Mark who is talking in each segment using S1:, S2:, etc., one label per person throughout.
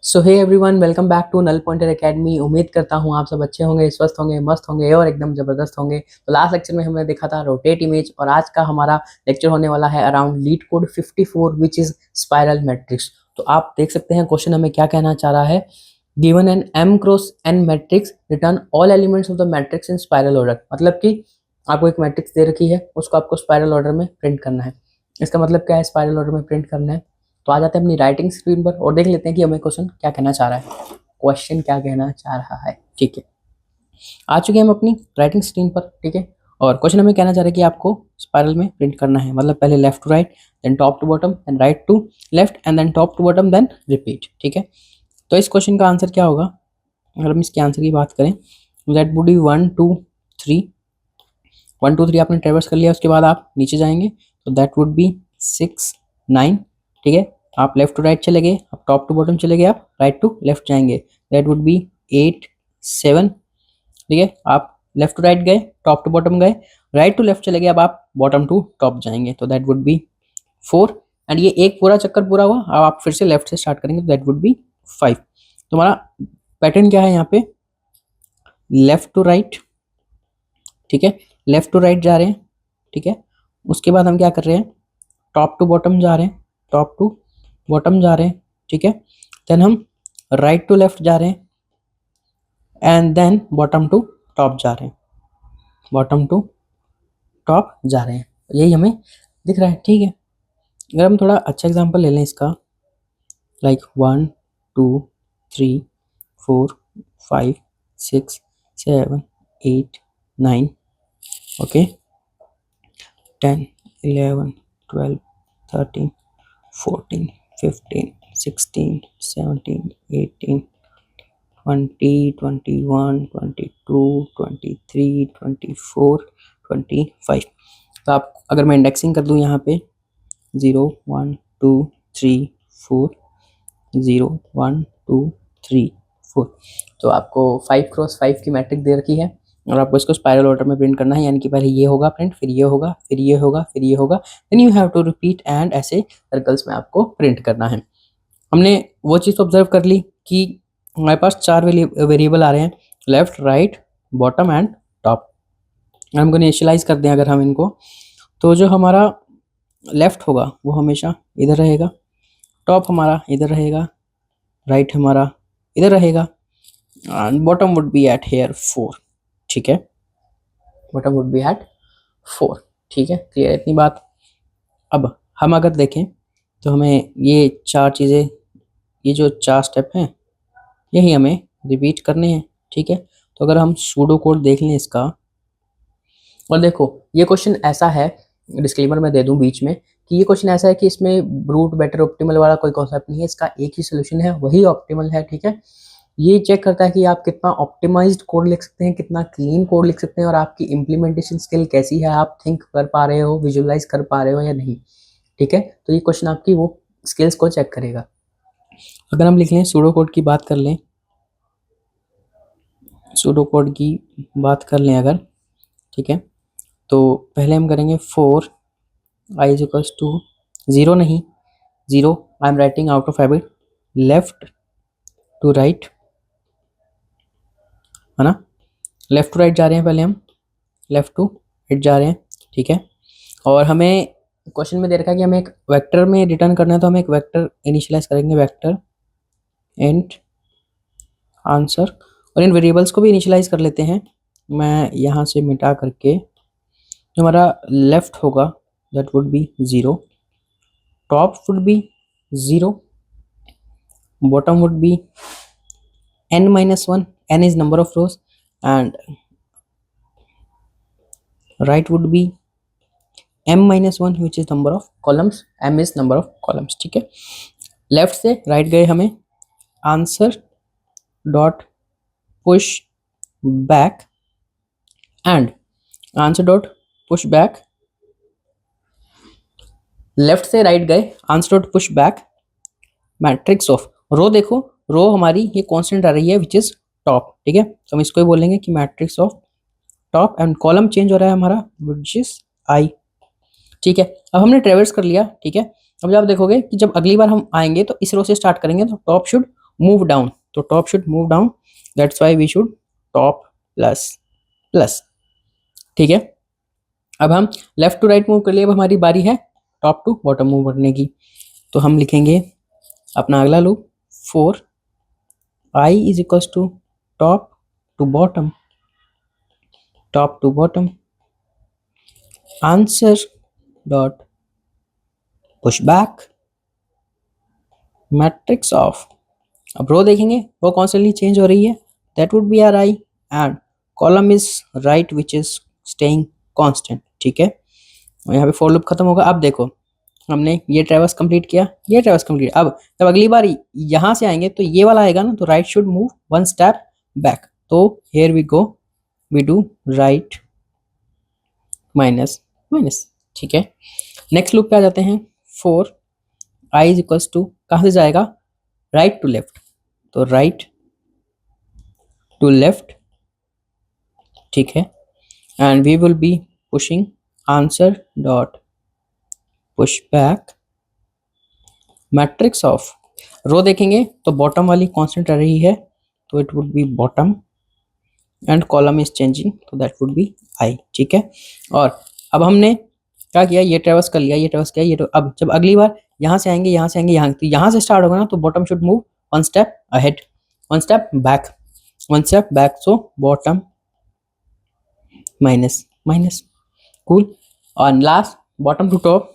S1: So hey everyone, welcome back to Null Pointer Academy. उम्मीद करता हूँ आप सब अच्छे होंगे, स्वस्थ होंगे, मस्त होंगे और एकदम जबरदस्त होंगे। तो लास्ट लेक्चर में हमने देखा था रोटेट इमेज और आज का हमारा लेक्चर होने वाला है around leet code 54 which is spiral matrix. तो आप देख सकते हैं क्वेश्चन हमें क्या कहना चाह रहा है। Given an m cross n matrix, return all elements of the matrix in spiral order. मतलब कि आपको एक मैट्रिक्स दे रखी है, उसको आपको स्पाइरल ऑर्डर में प्रिंट करना है। इसका मतलब क्या है, स्पाइरल ऑर्डर में प्रिंट करना है। तो आ जाते हैं अपनी राइटिंग स्क्रीन पर और देख लेते हैं कि हमें क्वेश्चन क्या कहना चाह रहा है। क्वेश्चन क्या कहना चाह रहा है, ठीक है। आ चुके हैं हम अपनी राइटिंग स्क्रीन पर, ठीक है। और क्वेश्चन हमें कहना चाह रहा है कि आपको स्पाइरल में प्रिंट करना है, मतलब पहले left to right, then top to bottom, then right to left and then top to bottom, then repeat, ठीक है। तो इस क्वेश्चन का आंसर क्या होगा, अगर हम इसके आंसर की बात करें, दैट वुड बी 1 2 3। 1 2 3 आपने ट्रेवर्स कर लिया, उसके बाद आप नीचे जाएंगे तो दैट वुड बी 6 9, ठीक है। आप लेफ्ट टू राइट चले गए, आप टॉप टू बॉटम चले गए, आप राइट टू लेफ्ट जाएंगे, दैट वुड बी 8 7, ठीक है। आप लेफ्ट टू राइट गए, टॉप टू बॉटम गए, राइट टू लेफ्ट चले गए, अब आप बॉटम टू टॉप जाएंगे तो दैट वुड बी 4। एंड ये एक पूरा चक्कर पूरा हुआ, अब आप फिर से लेफ्ट से स्टार्ट करेंगे तो दैट वुड बी 5। तुम्हारा पैटर्न क्या है यहाँ पे, लेफ्ट टू राइट, ठीक है, लेफ्ट टू राइट जा रहे हैं, ठीक है। उसके बाद हम क्या कर रहे हैं, टॉप टू बॉटम जा रहे हैं, टॉप टू बॉटम जा रहे हैं, ठीक है। देन हम राइट टू लेफ्ट जा रहे हैं and then bottom to top जा रहे हैं, बॉटम टू टॉप जा रहे हैं। यही हमें दिख रहा है, ठीक है। अगर हम थोड़ा अच्छा एग्जांपल ले लें इसका, लाइक 1 2 3 4 5 6 7 8 9, ओके, 10 11 12 13 14 15 16 17 18 20 21 22 23 24 25। तो आप अगर मैं इंडेक्सिंग कर दूं यहाँ पे 0 1 2 3 4 0 1 2 3 4, तो आपको 5 क्रॉस 5 की मैट्रिक दे रखी है और आपको इसको स्पाइरल ऑर्डर में प्रिंट करना है। यानी कि पहले ये होगा प्रिंट, फिर ये होगा, फिर ये होगा, फिर ये होगा, then you have to repeat and ऐसे सर्कल्स में आपको प्रिंट करना है। हमने वो चीज़ ऑब्जर्व कर ली कि हमारे पास 4 वेरिएबल आ रहे हैं, left right bottom and top. हमको इनिशियलाइज कर दें अगर हम इनको, तो जो हमारा लेफ्ट होगा वो हमेशा इधर रहेगा, टॉप हमारा इधर रहेगा, राइट हमारा इधर रहेगा and bottom would be at here 4, ठीक है। बॉटम वुड बी एट 4, ठीक है। क्लियर इतनी बात। अब हम अगर देखें तो हमें ये 4 चीज़ें, ये जो 4 स्टेप हैं यही हमें रिपीट करने हैं, ठीक है। तो अगर हम सूडो कोड देख लें इसका, और देखो ये क्वेश्चन ऐसा है, डिस्क्लेमर मैं दे दूं बीच में कि ये क्वेश्चन ऐसा है कि इसमें ब्रूट बेटर ऑप्टिमल वाला कोई कॉन्सेप्ट नहीं है, इसका एक ही सोल्यूशन है, वही ऑप्टिमल है, ठीक है। ये चेक करता है कि आप कितना ऑप्टिमाइज्ड कोड लिख सकते हैं, कितना क्लीन कोड लिख सकते हैं और आपकी इम्प्लीमेंटेशन स्किल कैसी है, आप थिंक कर पा रहे हो, विजुअलाइज कर पा रहे हो या नहीं, ठीक है। तो ये क्वेश्चन आपकी वो स्किल्स को चेक करेगा। अगर हम लिख लें सूडो कोड की बात कर लें, सूडो कोड की बात कर लें अगर, ठीक है, तो पहले हम करेंगे 4 i इज इक्वल्स टू 0 नहीं 0, I am writing out of habit, left to right, है ना। लेफ्ट टू राइट जा रहे हैं, पहले हम लेफ्ट टू राइट जा रहे हैं, ठीक है। और हमें क्वेश्चन में दे रखा है कि हमें एक वेक्टर में रिटर्न करना है, तो हम एक वेक्टर इनिशियलाइज करेंगे, वेक्टर एंड आंसर, और इन वेरिएबल्स को भी इनिशियलाइज कर लेते हैं। मैं यहाँ से मिटा करके, जो हमारा लेफ्ट होगा that would B 0, top would be 0, bottom would B n minus 1, n is number of rows, and right would be m minus 1 which is number of columns, m is number of columns, ठीक है। Left से right गए, हमें answer dot push back and answer dot push back, left से right गए, answer dot push back matrix of row, देखो row हमारी ये कांस्टेंट आ रही है विच इज टॉप, ठीक है। तो हम इसको ही बोलेंगे कि matrix of top and column change हो रहा है हमारा विच इज आई, ठीक है। अब हमने ट्रेवर्स कर लिया, ठीक है। अब जब आप देखोगे कि जब अगली बार हम आएंगे तो इस रो से स्टार्ट करेंगे तो टॉप शुड मूव डाउन, तो top should move down, that's why we should top plus plus, ठीक है। अब हम लेफ्ट टू राइट मूव कर लिए, अब हमारी बारी है टॉप टू बॉटम मूव करने की। तो हम लिखेंगे अपना अगला loop, 4i is equals to top to bottom, top to bottom, answer dot push back, matrix of, अब रो देखेंगे रो कॉन्स्टेंटली चेंज हो रही है, that would be R I, and column is right which is staying constant, ठीक है। और यहाँ पे फॉर लूप खत्म होगा। अब देखो हमने ये ट्रैवर्स कंप्लीट किया, ये ट्रैवर्स कंप्लीट, अब जब अगली बार यहाँ से आएंगे तो ये वाला आएगा ना, तो right should move one step back, तो here we go, we do right minus minus, ठीक है। नेक्स्ट लूप पे आ जाते हैं, 4i इज इक्वल्स टू, कहाँ से जाएगा, राइट टू लेफ्ट, तो राइट टू लेफ्ट, ठीक है, and we will be pushing answer dot push back, matrix of, row देखेंगे तो बॉटम वाली कांस्टेंट रह रही है, तो it would be bottom, and column is changing, तो दैट वुड बी आई, ठीक है। और अब हमने क्या किया, ये ट्रेवर्स कर लिया, ये ट्रेवर्स किया, ये अब जब अगली बार यहाँ से आएंगे, यहाँ से आएंगे, यहाँ, तो यहाँ से स्टार्ट होगा ना, तो bottom should move one step ahead, one step back, one step back, so bottom minus minus, cool. और last bottom to top,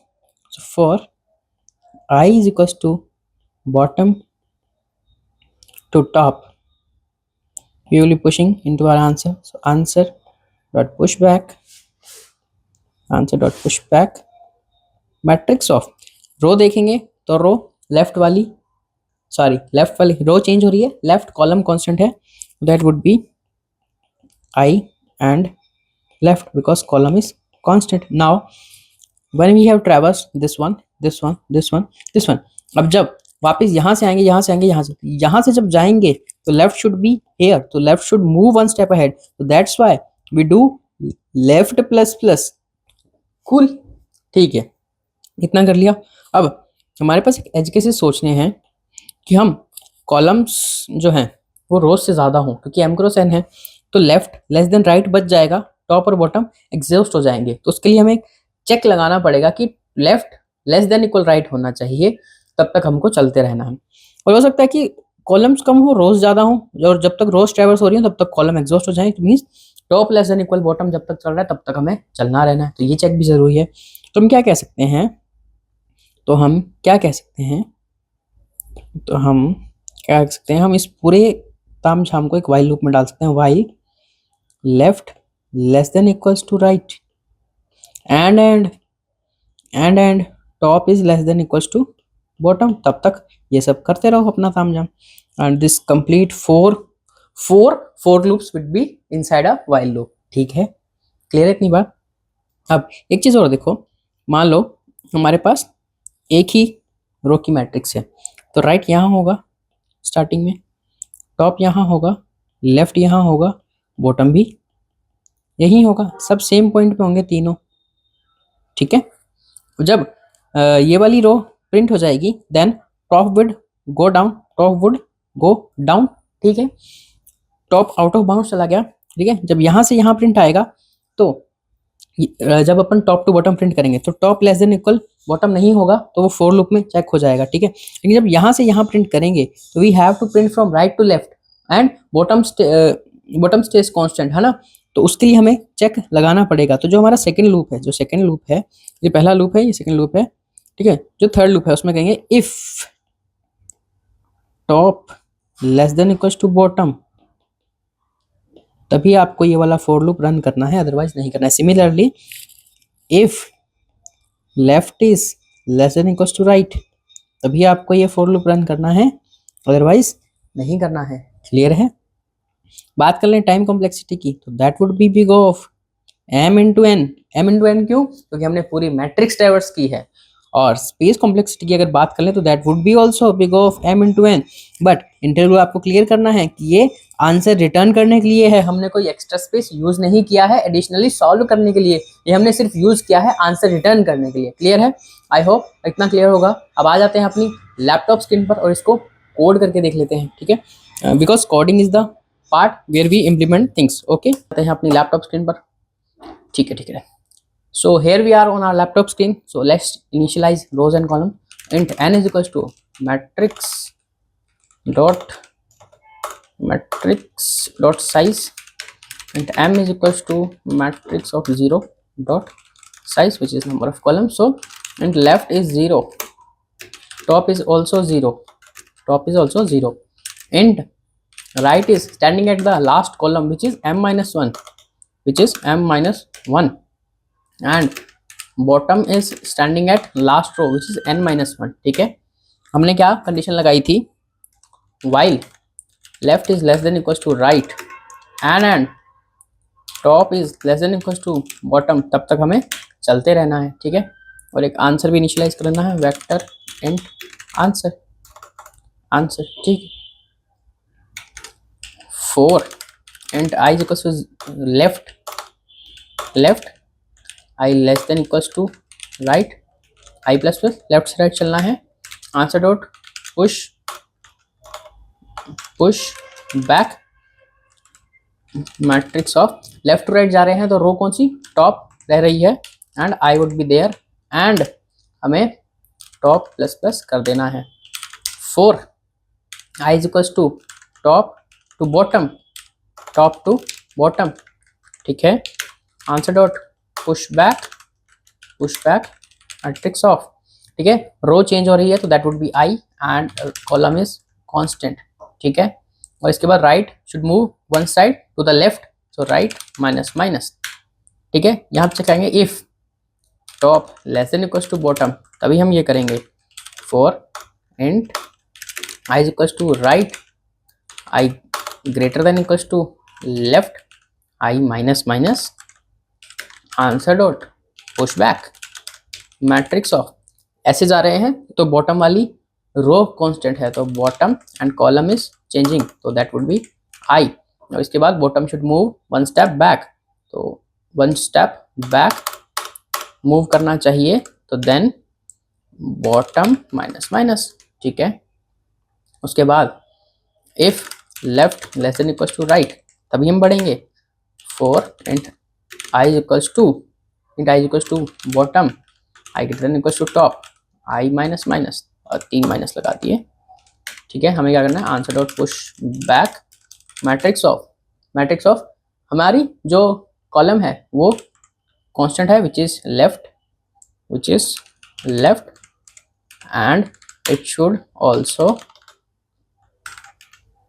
S1: so for I is equals to bottom to top, we will be pushing into our answer, so answer dot push back, answer dot push back, matrix of, row देखेंगे तो row left वाली, sorry left वाली row change हो रही है, left column constant है, that would be i and left because column is constant. Now when we have traversed this one, this one, this one, this one, अब जब वापस यहाँ से आएंगे, यहाँ से आएंगे, यहाँ से जब जाएंगे तो लेफ्ट शुड बी हेयर, तो left should move one step ahead, तो that's why we do left plus plus, cool, ठीक है, इतना कर लिया। अब हमारे पास एक एज केसेस सोचने हैं कि हम कॉलम्स जो हैं वो रोज से ज़्यादा हों, क्योंकि m क्रॉस n है, तो लेफ्ट लेस देन राइट बच जाएगा, टॉप और बॉटम एग्जॉस्ट हो जाएंगे, तो उसके लिए हमें चेक लगाना पड़ेगा कि left less than equal right होना चाहिए, तब तक हमको चलते रहना है। और हो सकता है कि कॉलम्स कम हो रोज ज़्यादा हो, और जब तक रोज ट्रैवर्स हो रही है तब तक कॉलम एग्जॉस्ट हो जाए, तो means top less than equal bottom जब तक चल रहा है तब तक हमें चलना रहना है, तो ये चेक भी ज़रूरी है। तो हम क्या कह सकते हैं, तो हम क्या कह सकते हैं, तो हम क्या कह सकते हैं, हम इस पूरे ताम झाम को एक वाइल लूप में डाल सकते हैं, while left less than equals to right and top is less than equals to bottom, तब तक ये सब करते रहो अपना तामझाम, and this complete for loops will be inside a while loop, ठीक है, क्लियर है इतनी बात। अब एक चीज और देखो, मान लो हमारे पास एक ही रो की मैट्रिक्स है, तो राइट यहाँ होगा स्टार्टिंग में, टॉप यहाँ होगा, लेफ्ट यहाँ होगा, बॉटम भी यही होगा, सब सेम पॉइंट पे होंगे तीनों, ठीक है। जब ये वाली रो प्रिंट हो जाएगी, then top would go down, top would go down, ठीक है, टॉप आउट ऑफ बाउंड चला गया, ठीक है। जब यहाँ से यहाँ प्रिंट आएगा, तो जब अपन टॉप टू बॉटम प्रिंट करेंगे तो top less than equal bottom नहीं होगा, तो वो फोर लूप में चेक हो जाएगा, ठीक है। लेकिन जब यहाँ से यहाँ प्रिंट करेंगे तो we have to print from right to left and bottom stays constant, है ना, तो उसके लिए हमें चेक लगाना पड़ेगा। तो जो हमारा सेकंड लूप है, जो सेकंड लूप है, ये पहला लूप है, ये सेकंड लूप है, ठीक है। जो थर्ड लूप है उसमें कहेंगे if top less than equals to bottom, तभी आपको ये वाला फोर लूप रन करना है, अदरवाइज नहीं करना है। Similarly if left is less than equals to right, तभी आपको ये फोर लूप रन करना है, अदरवाइज नहीं करना है, क्लियर है। बात कर लें टाइम कॉम्प्लेक्सिटी की, तो that would be big of m into n. m into n क्यों, क्योंकि हमने पूरी मैट्रिक्स ट्रैवर्स की है। और स्पेस कॉम्प्लेक्सिटी की अगर बात कर लें तो that would be also big of m into n, but interview आपको क्लियर करना है कि ये आंसर रिटर्न करने के लिए है, हमने कोई एक्स्ट्रा स्पेस यूज नहीं किया है एडिशनली सॉल्व करने के लिए, ये हमने सिर्फ यूज किया है आंसर रिटर्न करने के लिए, क्लियर है। आई होप इतना क्लियर होगा। अब आ जाते हैं अपनी लैपटॉप स्क्रीन पर और इसको कोड करके देख लेते हैं, ठीक है, because coding is the part where we implement things. Okay, आते हैं अपनी लैपटॉप स्क्रीन पर। ठीक है, ठीक है। So here we are on our laptop screen. So let's initialise rows and column. int n is equals to matrix dot size, and m is equals to matrix of 0 dot size, which is number of columns. So and left is 0, top is also 0, and right is standing at the last column, which is m minus 1, and bottom is standing at last row, which is n minus 1। ठीक है, हमने क्या condition लगाई थी, while left is less than equals to right and top is less than equals to bottom, तब तक हमें चलते रहना है। ठीक है, और एक आंसर भी इनिशियलाइज करना है, वेक्टर एंड आंसर। ठीक है, 4 and I is equals to left I less than equals to right, I plus plus left से राइट चलना है। Answer dot push back, matrix of left to right जा रहे हैं तो रो कौन सी, टॉप रह रही है, and i would be there, and हमें टॉप प्लस प्लस कर देना है। 4 i is equals to top to bottom, ठीक है। Answer dot push back matrix of, ठीक है, रो चेंज हो रही है तो that would be i, and column is constant. ठीक है, और इसके बाद right should move one side to the left, so right minus minus. ठीक है, यहाँ पे कहेंगे if top less than equals to bottom, तभी हम ये करेंगे। 4 and I is equals to right, I greater than equals to left, I minus minus, answer dot push back matrix of, ऐसे जा रहे हैं तो बॉटम वाली रो कांस्टेंट है तो bottom and column is changing, तो दैट वुड बी आई। और इसके बाद bottom should move one step back, तो वन स्टेप बैक मूव करना चाहिए, तो देन बॉटम माइनस माइनस। ठीक है, उसके बाद if left less than equals to right, तभी हम बढ़ेंगे। 4 and I equals to bottom, I greater than equals to top, I minus minus, और 3 माइनस लगा दिए। ठीक है, हमें क्या करना है, answer dot push back matrix of हमारी जो कॉलम है वो कांस्टेंट है, which is left and it should also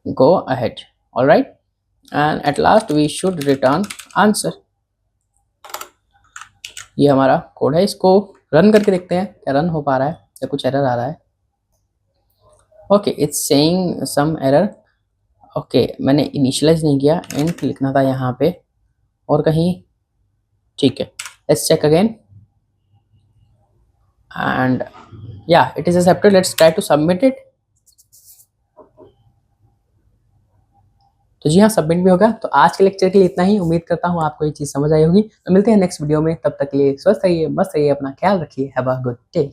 S1: go ahead, all right, and at last we should return answer। ये हमारा कोड है, इसको रन करके देखते हैं क्या रन हो पा रहा है या कुछ एरर आ रहा है। Okay, it's saying some error. Okay, मैंने इनिशियलाइज नहीं किया, एंड लिखना था यहाँ पे और कहीं। ठीक है, let's check again, and yeah it is accepted, let's try to submit it. तो जी हाँ, सबमिट भी होगा। तो आज के लेक्चर के लिए इतना ही, उम्मीद करता हूँ आपको ये चीज़ समझ आई होगी। तो मिलते हैं नेक्स्ट वीडियो में, तब तक के लिए स्वस्थ रहिए, मस्त रहिए, अपना ख्याल रखिए। Have a good day.